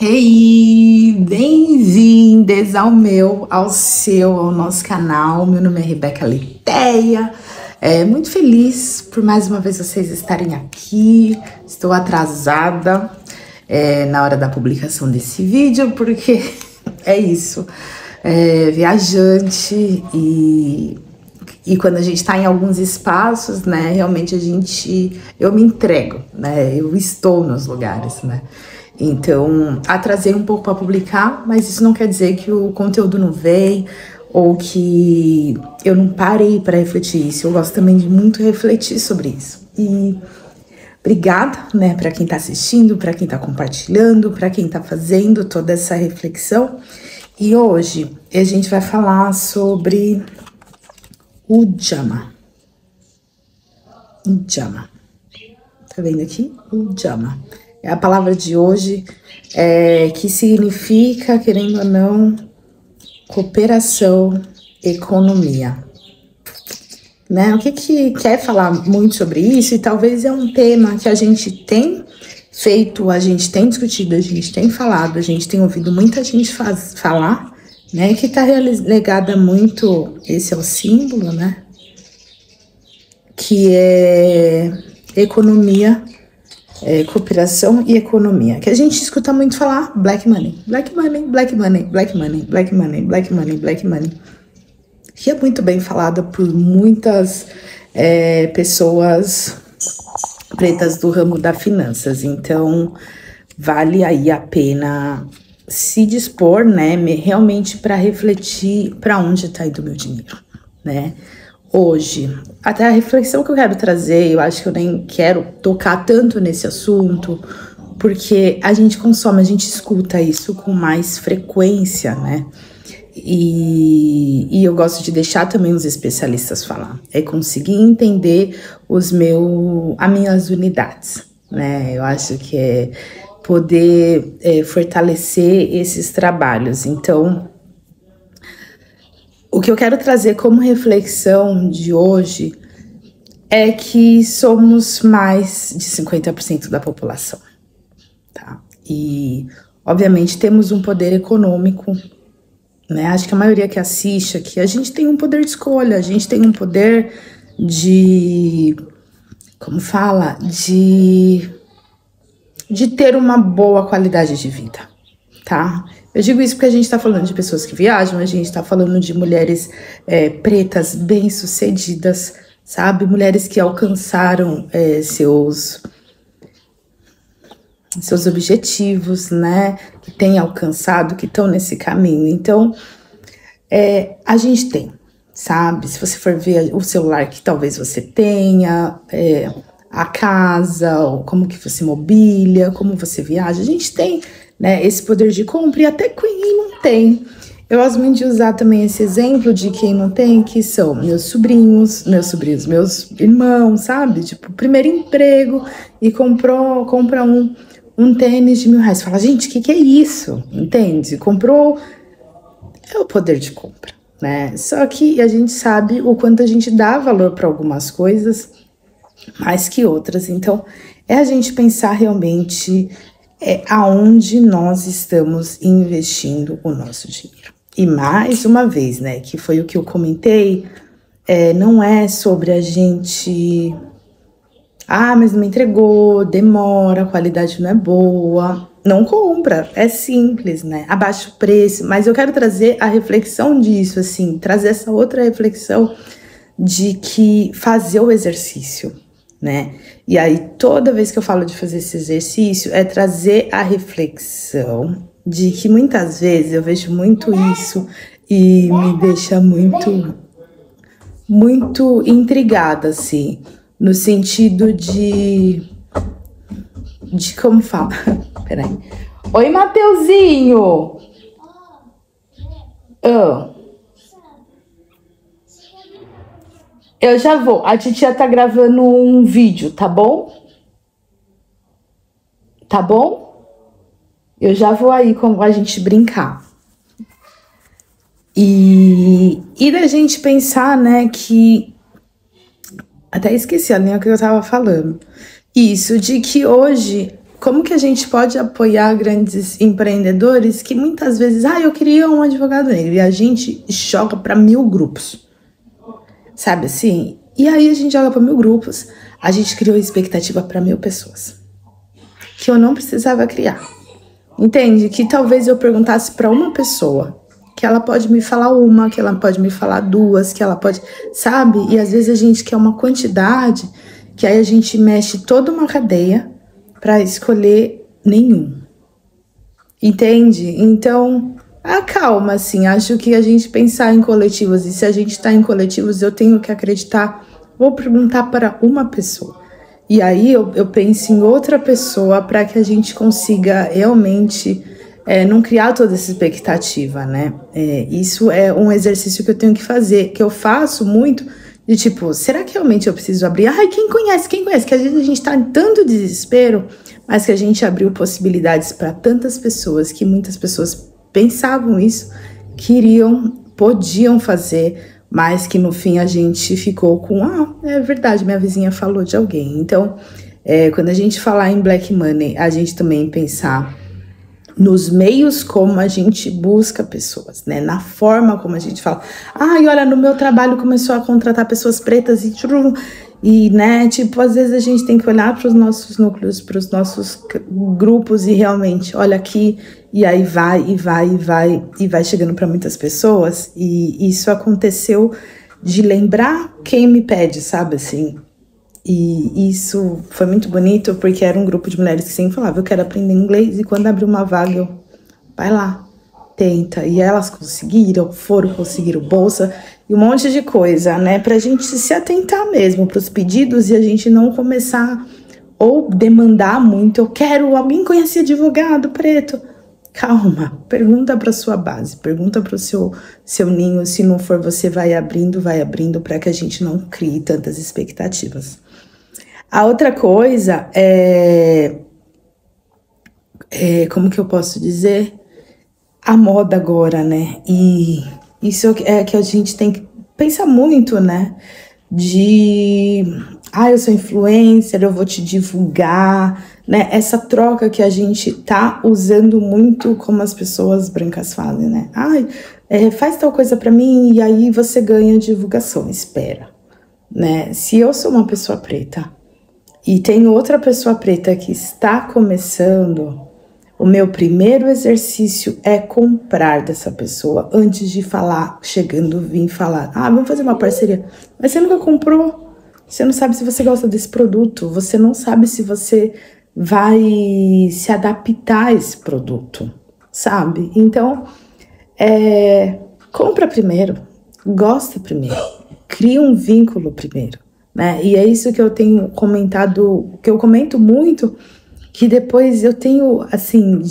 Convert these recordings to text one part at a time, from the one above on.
Hey, bem-vindas ao nosso canal. Meu nome é Rebeca Leteia. Muito feliz por mais uma vez vocês estarem aqui. Estou atrasada na hora da publicação desse vídeo, porque é isso. Viajante e quando a gente está em alguns espaços, né, realmente eu me entrego, né, eu estou nos lugares, né. Então, atrasei um pouco para publicar, mas isso não quer dizer que o conteúdo não veio ou que eu não parei para refletir isso. Eu gosto também de muito refletir sobre isso. E obrigada, né, para quem está assistindo, para quem está compartilhando, para quem está fazendo toda essa reflexão. E hoje a gente vai falar sobre o Jama. O Jama. Tá vendo aqui? O Jama. É a palavra de hoje, que significa, querendo ou não, cooperação, economia. Né? O que quer falar muito sobre isso? E talvez é um tema que a gente tem feito, a gente tem discutido, a gente tem falado, a gente tem ouvido muita gente falar, né? Que está ligada muito, esse é o símbolo, né? Que é economia, cooperação e economia, que a gente escuta muito falar black money, black money, black money, black money, black money, black money, black money, que é muito bem falada por muitas pessoas pretas do ramo das finanças. Então vale aí a pena se dispor, né, realmente para refletir para onde está indo o meu dinheiro, né? Hoje, até a reflexão que eu quero trazer, eu acho que eu nem quero tocar tanto nesse assunto, porque a gente consome, a gente escuta isso com mais frequência, né? E eu gosto de deixar também os especialistas falar, conseguir entender as minhas unidades, né? Eu acho que é poder fortalecer esses trabalhos. Então, o que eu quero trazer como reflexão de hoje é que somos mais de 50% da população, tá? E, obviamente, temos um poder econômico, né? Acho que a maioria que assiste aqui, a gente tem um poder de escolha, a gente tem um poder de, como fala, de ter uma boa qualidade de vida, tá? Eu digo isso porque a gente tá falando de pessoas que viajam, a gente tá falando de mulheres pretas bem-sucedidas, sabe? Mulheres que alcançaram seus objetivos, né? Que têm alcançado, que estão nesse caminho. Então, a gente tem, sabe? Se você for ver o celular que talvez você tenha, a casa, como que você mobília, como você viaja, a gente tem, né, esse poder de compra, e até quem não tem. Eu gosto muito de usar também esse exemplo de quem não tem, que são meus sobrinhos, meus irmãos, sabe? Tipo, primeiro emprego e compra um tênis de R$ 1.000. Fala, gente, o que é isso? Entende? Comprou, é o poder de compra, né? Só que a gente sabe o quanto a gente dá valor para algumas coisas mais que outras. Então, a gente pensar realmente aonde nós estamos investindo o nosso dinheiro. E mais uma vez, né, que foi o que eu comentei, não é sobre a gente... mas não me entregou, demora, a qualidade não é boa. Não compra, é simples, né? Abaixa o preço. Mas eu quero trazer a reflexão disso, assim, trazer essa outra reflexão de que fazer o exercício, né? E aí, toda vez que eu falo de fazer esse exercício, é trazer a reflexão de que muitas vezes eu vejo muito isso e me deixa muito, muito intrigada, assim, no sentido de como fala. Peraí. Oi, Mateuzinho! Eu já vou. A titia tá gravando um vídeo, tá bom? Tá bom? Eu já vou aí com a gente brincar. E da gente pensar, né, que... Até esqueci a linha que eu tava falando. Isso, de que hoje como que a gente pode apoiar grandes empreendedores que muitas vezes, eu queria um advogado negro, e a gente joga para 1000 grupos, sabe assim? E aí a gente joga para 1000 grupos, a gente criou expectativa para 1000 pessoas, que eu não precisava criar. Entende? Que talvez eu perguntasse para uma pessoa, que ela pode me falar uma, que ela pode me falar duas, que ela pode, sabe? E às vezes a gente quer uma quantidade, que aí a gente mexe toda uma cadeia para escolher nenhum. Entende? Então, calma, assim, acho que a gente pensar em coletivos, e se a gente está em coletivos, eu tenho que acreditar, vou perguntar para uma pessoa. E aí eu penso em outra pessoa para que a gente consiga realmente não criar toda essa expectativa, né? Isso é um exercício que eu tenho que fazer, que eu faço muito, de tipo, será que realmente eu preciso abrir? Quem conhece? Que às vezes a gente está em tanto desespero, mas que a gente abriu possibilidades para tantas pessoas, que muitas pessoas pensavam isso, podiam fazer, mas que no fim a gente ficou com, é verdade, minha vizinha falou de alguém. Então, quando a gente falar em Black Money, a gente também pensar nos meios como a gente busca pessoas, né? Na forma como a gente fala. E olha, no meu trabalho começou a contratar pessoas pretas e né, tipo, às vezes a gente tem que olhar para os nossos núcleos, para os nossos grupos e realmente, olha aqui, e aí vai chegando para muitas pessoas. E isso aconteceu de lembrar quem me pede, sabe, assim. E isso foi muito bonito, porque era um grupo de mulheres que sempre falavam, eu quero aprender inglês, e quando abriu uma vaga, vai lá, tenta. E elas conseguiram bolsa e um monte de coisa, né? Pra gente se atentar mesmo pros pedidos e a gente não começar ou demandar muito. Alguém conhece advogado preto? Calma, pergunta para sua base, pergunta para o seu ninho. Se não for, você vai abrindo para que a gente não crie tantas expectativas. A outra coisa como que eu posso dizer? A moda agora, né? E isso é que a gente tem que pensar muito, né? Eu sou influencer, eu vou te divulgar, né? Essa troca que a gente tá usando muito, como as pessoas brancas fazem, né? Faz tal coisa pra mim e aí você ganha divulgação. Espera, né? Se eu sou uma pessoa preta e tem outra pessoa preta que está começando, o meu primeiro exercício é comprar dessa pessoa antes de vir falar, vamos fazer uma parceria. Mas você nunca comprou, você não sabe se você gosta desse produto, você não sabe se você vai se adaptar a esse produto, sabe? Então, compra primeiro, gosta primeiro, cria um vínculo primeiro, né? E é isso que eu tenho comentado, que eu comento muito, que depois eu tenho, assim,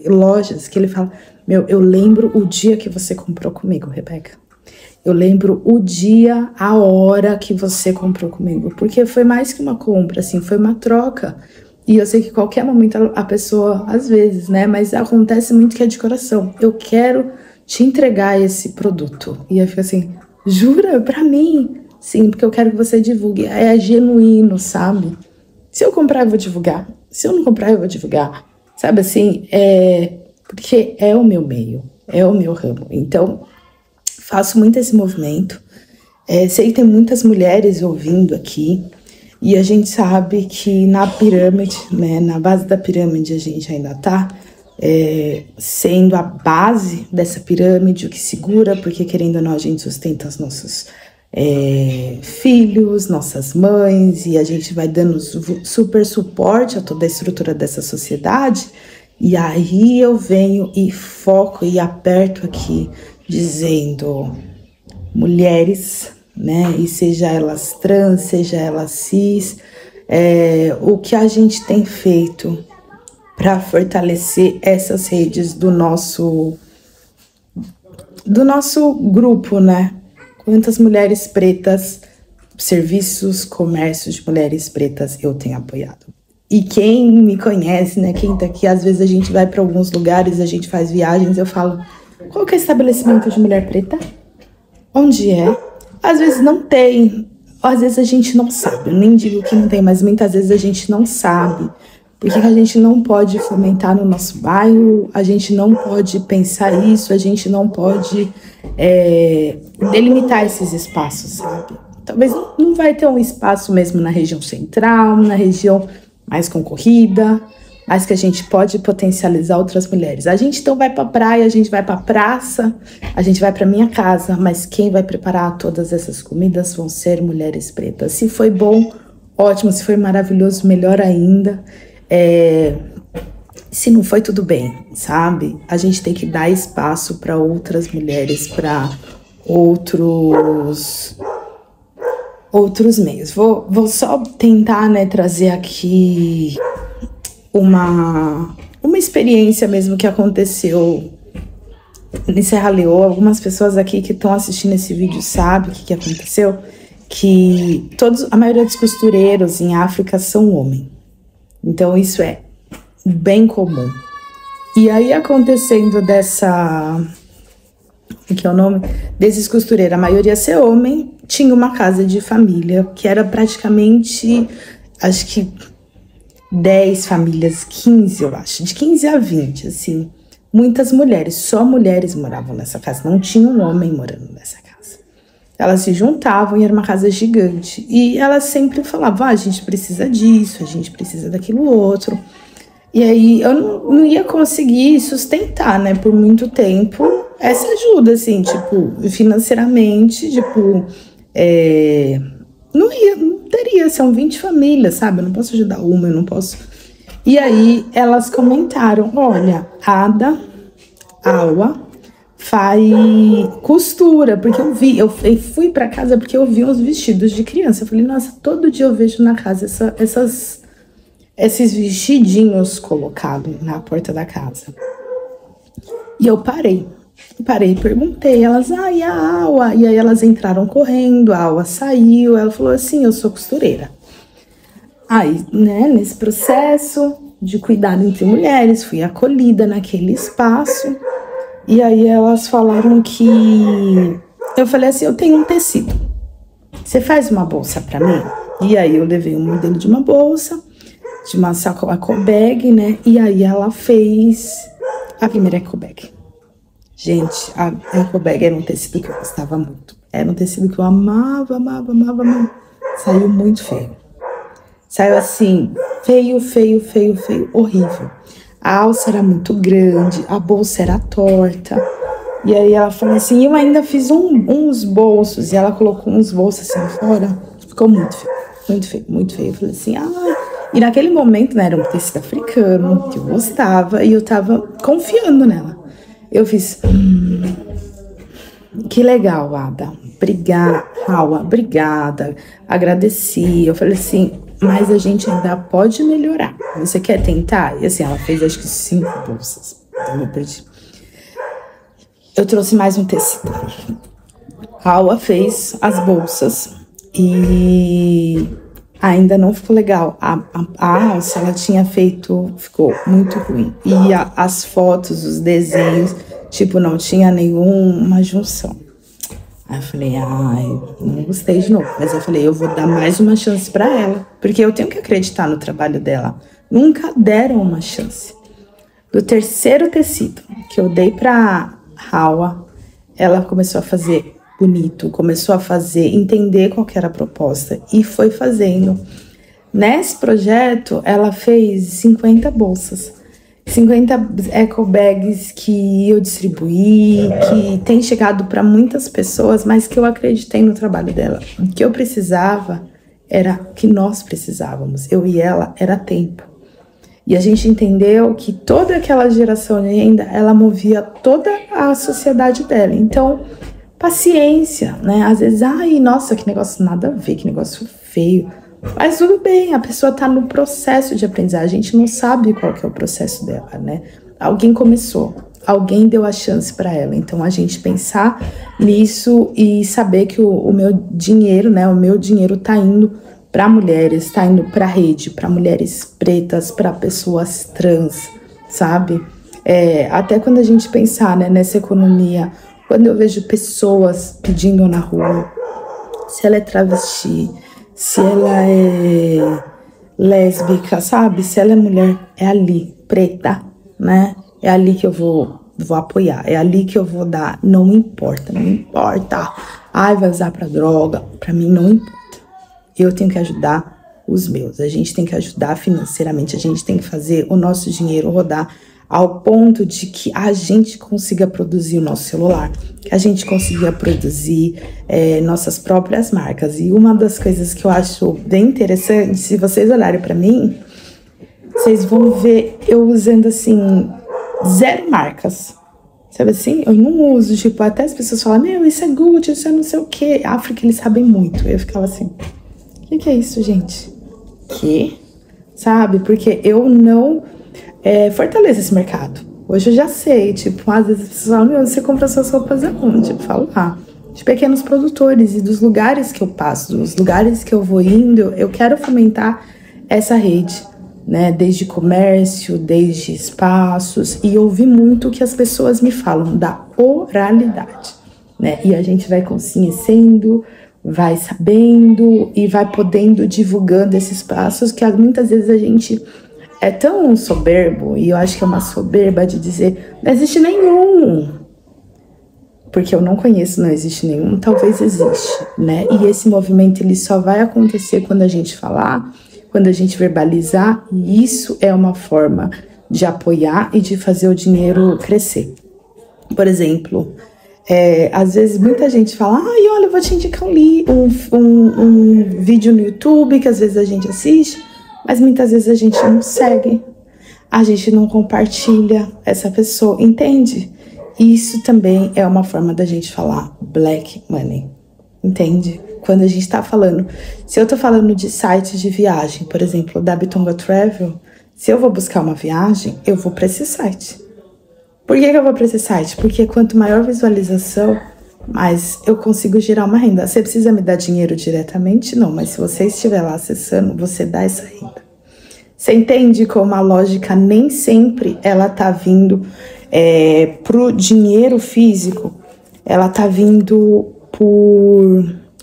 lojas que ele fala, eu lembro o dia que você comprou comigo, Rebeca. Eu lembro o dia, a hora que você comprou comigo, porque foi mais que uma compra, assim, foi uma troca. E eu sei que qualquer momento a pessoa, às vezes, né, mas acontece muito que é de coração. Eu quero te entregar esse produto. E eu fico assim, jura? Pra mim? Sim, porque eu quero que você divulgue. É genuíno, sabe? Se eu comprar, eu vou divulgar. Se eu não comprar, eu vou divulgar. Sabe assim? Porque é o meu meio, é o meu ramo. Então, faço muito esse movimento. Sei que tem muitas mulheres ouvindo aqui. E a gente sabe que na pirâmide, né, na base da pirâmide, a gente ainda está sendo a base dessa pirâmide, o que segura, porque querendo ou não, a gente sustenta os nossos filhos, nossas mães, e a gente vai dando super suporte a toda a estrutura dessa sociedade. E aí eu venho e foco e aperto aqui, dizendo, mulheres, né, e seja elas trans, seja elas cis, o que a gente tem feito para fortalecer essas redes do nosso grupo, né? Quantas mulheres pretas, serviços, comércios de mulheres pretas eu tenho apoiado. E quem me conhece, né, quem tá aqui, às vezes a gente vai para alguns lugares, a gente faz viagens, eu falo, qual que é o estabelecimento de mulher preta? Onde é? Às vezes não tem, às vezes a gente não sabe, eu nem digo que não tem, mas muitas vezes a gente não sabe Por que a gente não pode fomentar no nosso bairro? A gente não pode pensar isso, a gente não pode delimitar esses espaços, sabe? Talvez não vai ter um espaço mesmo na região central, na região mais concorrida, mas que a gente pode potencializar outras mulheres. A gente então vai para a praia, a gente vai para a praça, a gente vai para minha casa, mas quem vai preparar todas essas comidas vão ser mulheres pretas. Se foi bom, ótimo. Se foi maravilhoso, melhor ainda. Se não foi, tudo bem, sabe? A gente tem que dar espaço para outras mulheres, para outros meios. Vou só tentar, né, trazer aqui uma experiência mesmo que aconteceu em Serra Leoa. Algumas pessoas aqui que estão assistindo esse vídeo sabem o que aconteceu, que a maioria dos costureiros em África são homens. Então isso é bem comum. E aí acontecendo que é o nome desses costureiros, a maioria ser homem, tinha uma casa de família que era praticamente, acho que 10 famílias, 15 eu acho, de 15 a 20, assim, muitas mulheres, só mulheres moravam nessa casa, não tinha um homem morando nessa casa. Elas se juntavam e era uma casa gigante, e elas sempre falavam, a gente precisa disso, a gente precisa daquilo outro. E aí eu não ia conseguir sustentar, né, por muito tempo essa ajuda, assim, tipo, financeiramente, tipo, não teria, são 20 famílias, sabe? Eu não posso ajudar uma, eu não posso. E aí elas comentaram, olha, Awa costura, porque eu fui pra casa porque eu vi uns vestidos de criança. Eu falei, nossa, todo dia eu vejo na casa esses vestidinhos colocados na porta da casa. E eu parei e perguntei, elas, e a Awa? E aí elas entraram correndo, a Awa saiu, ela falou assim, eu sou costureira. Aí, né, nesse processo de cuidado entre mulheres, fui acolhida naquele espaço, e aí elas falaram que, eu falei assim, eu tenho um tecido, você faz uma bolsa pra mim? E aí eu levei um modelo de uma bolsa, de uma sacola eco bag, né, e aí ela fez a primeira eco bag. Gente, a eco bag era um tecido que eu gostava muito. Era um tecido que eu amava. Saiu muito feio. Saiu assim, feio, horrível. A alça era muito grande, a bolsa era torta. E aí ela falou assim, eu ainda fiz uns bolsos. E ela colocou uns bolsos assim fora. Ficou muito feio. Eu falei assim, E naquele momento, né, era um tecido africano, que eu gostava. E eu tava confiando nela. Eu fiz, que legal, Ada, obrigada, agradeci. Eu falei assim, mas a gente ainda pode melhorar, você quer tentar? E assim, ela fez acho que 5 bolsas, então eu perdi. Eu trouxe mais um tecido. A Awa fez as bolsas e ainda não ficou legal. A alça, ela tinha feito, ficou muito ruim. E as fotos, os desenhos, tipo, não tinha nenhuma junção. Aí eu falei, não gostei de novo. Mas eu falei, eu vou dar mais uma chance pra ela, porque eu tenho que acreditar no trabalho dela. Nunca deram uma chance. Do terceiro tecido que eu dei pra Awa, ela começou a fazer bonito, começou a entender qual que era a proposta e foi fazendo. Nesse projeto, ela fez 50 bolsas, 50 eco bags que eu distribuí, que tem chegado para muitas pessoas, mas que eu acreditei no trabalho dela. O que eu precisava que nós precisávamos, eu e ela, era tempo. E a gente entendeu que toda aquela geração de renda, ela movia toda a sociedade dela. Então, paciência, né? Às vezes, nossa, que negócio nada a ver, que negócio feio. Mas tudo bem, a pessoa tá no processo de aprendizagem, a gente não sabe qual que é o processo dela, né? Alguém começou, alguém deu a chance para ela. Então, a gente pensar nisso e saber que o meu dinheiro, né? O meu dinheiro tá indo para mulheres, tá indo para rede, para mulheres pretas, para pessoas trans, sabe? Até quando a gente pensar, né, nessa economia, quando eu vejo pessoas pedindo na rua, se ela é travesti, se ela é lésbica, sabe? Se ela é mulher, é ali, preta, né? É ali que eu vou apoiar, é ali que eu vou dar, não importa, não importa. Ai, vai usar pra droga, pra mim não importa. Eu tenho que ajudar os meus, a gente tem que ajudar financeiramente, a gente tem que fazer o nosso dinheiro rodar ao ponto de que a gente consiga produzir o nosso celular, que a gente consiga produzir nossas próprias marcas. E uma das coisas que eu acho bem interessante, se vocês olharem pra mim, vocês vão ver eu usando assim 0 marcas, sabe assim? Eu não uso, tipo, até as pessoas falam, meu, isso é Gucci, isso é não sei o que. África, eles sabem muito. Eu ficava assim, o que é isso, gente? Que? Sabe? Porque eu não fortaleço esse mercado. Hoje eu já sei, tipo, às vezes as pessoas falam, meu, você compra suas roupas aonde? Eu falo, de pequenos produtores e dos lugares que eu passo, dos lugares que eu vou indo, eu quero fomentar essa rede, né? Desde comércio, desde espaços, e ouvir muito o que as pessoas me falam da oralidade, né? E a gente vai conhecendo, vai sabendo e vai podendo divulgando esses passos que muitas vezes a gente é tão soberbo, e eu acho que é uma soberba de dizer, não existe nenhum. Porque eu não conheço, não existe nenhum, talvez existe, né? E esse movimento, ele só vai acontecer quando a gente falar, quando a gente verbalizar, e isso é uma forma de apoiar e de fazer o dinheiro crescer. Por exemplo, às vezes muita gente fala, ai, olha, eu vou te indicar um vídeo no YouTube que às vezes a gente assiste, mas muitas vezes a gente não segue, a gente não compartilha essa pessoa, entende? Isso também é uma forma da gente falar black money, entende? Quando a gente tá falando, se eu tô falando de sites de viagem, por exemplo, da Bitonga Travel, se eu vou buscar uma viagem, eu vou para esse site. Por que eu vou para esse site? Porque quanto maior visualização, mais eu consigo gerar uma renda. Você precisa me dar dinheiro diretamente? Não, mas se você estiver lá acessando, você dá essa renda. Você entende como a lógica nem sempre ela tá vindo pro dinheiro físico, ela tá vindo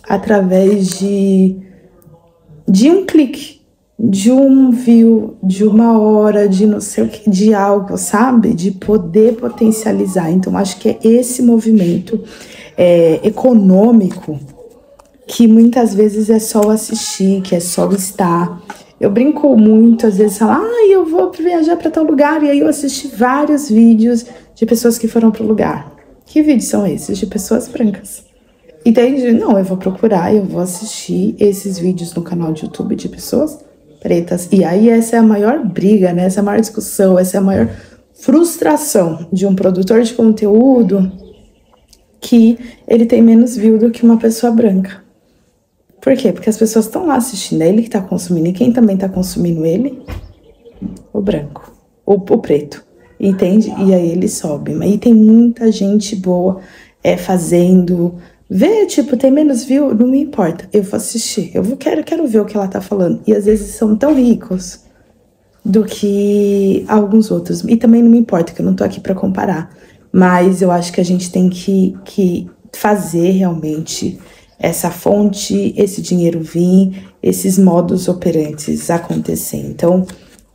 através de um clique, de um view, de uma hora, de não sei o que, de algo, sabe? De poder potencializar. Então, acho que é esse movimento econômico que muitas vezes é só assistir, que é só estar. Eu brinco muito, às vezes, falo, eu vou viajar para tal lugar, e aí eu assisti vários vídeos de pessoas que foram pro lugar. Que vídeos são esses? De pessoas brancas. Entende? Não, eu vou procurar, eu vou assistir esses vídeos no canal de YouTube de pessoas pretas. E aí essa é a maior briga, né? Essa é a maior discussão, essa é a maior frustração de um produtor de conteúdo, que ele tem menos view do que uma pessoa branca. Por quê? Porque as pessoas estão lá assistindo, é ele que está consumindo. E quem também está consumindo ele? O branco, o preto, entende? E aí ele sobe. E tem muita gente boa fazendo. Vê, tipo, tem menos view, não me importa. Eu vou assistir, quero ver o que ela tá falando. E às vezes são tão ricos do que alguns outros. E também não me importa, que eu não tô aqui para comparar. Mas eu acho que a gente tem que fazer realmente essa fonte, esse dinheiro vir, esses modus operantes acontecer. Então,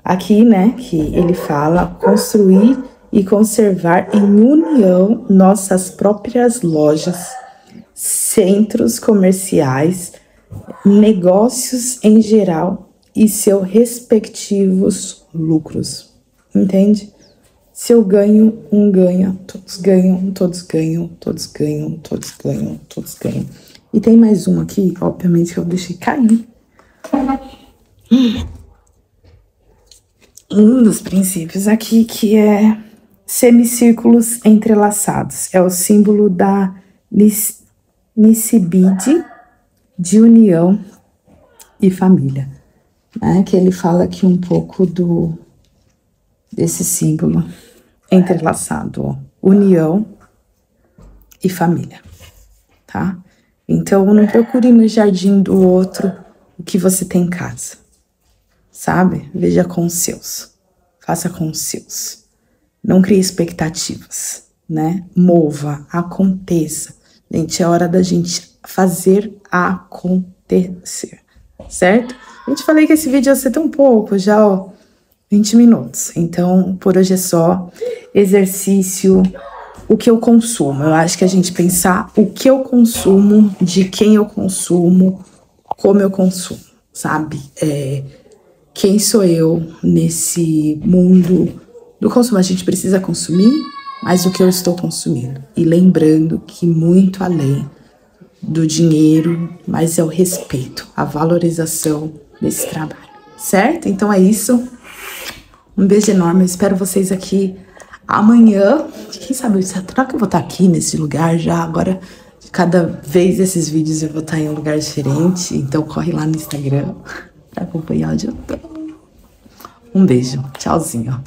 aqui, né, que ele fala, construir e conservar em união nossas próprias lojas, centros comerciais, negócios em geral e seus respectivos lucros, entende? Se eu ganho, um ganha, todos ganham, todos ganham, todos ganham, todos ganham, todos ganham. E tem mais um aqui, obviamente, que eu deixei cair. Um dos princípios aqui que é semicírculos entrelaçados. É o símbolo da Nisibide, de união e família, né? Que ele fala aqui um pouco desse símbolo entrelaçado, ó. União e família, tá? Então, não procure no jardim do outro o que você tem em casa, sabe? Veja com os seus, faça com os seus. Não crie expectativas, né? Mova, aconteça. Gente, é hora da gente fazer acontecer. certo? Eu te falei que esse vídeo ia ser tão pouco, já, ó, 20 minutos. Então, por hoje é só. Exercício, o que eu consumo. Eu acho que a gente pensar o que eu consumo, de quem eu consumo, como eu consumo, sabe? Quem sou eu nesse mundo do consumo? A gente precisa consumir, mas o que eu estou consumindo. E lembrando que muito além do dinheiro, mas é o respeito, a valorização desse trabalho, certo? Então é isso. Um beijo enorme, eu espero vocês aqui amanhã. Quem sabe, será que eu vou estar aqui nesse lugar já? Agora, cada vez esses vídeos eu vou estar em um lugar diferente, então corre lá no Instagram pra acompanhar onde eu tô. Um beijo, tchauzinho.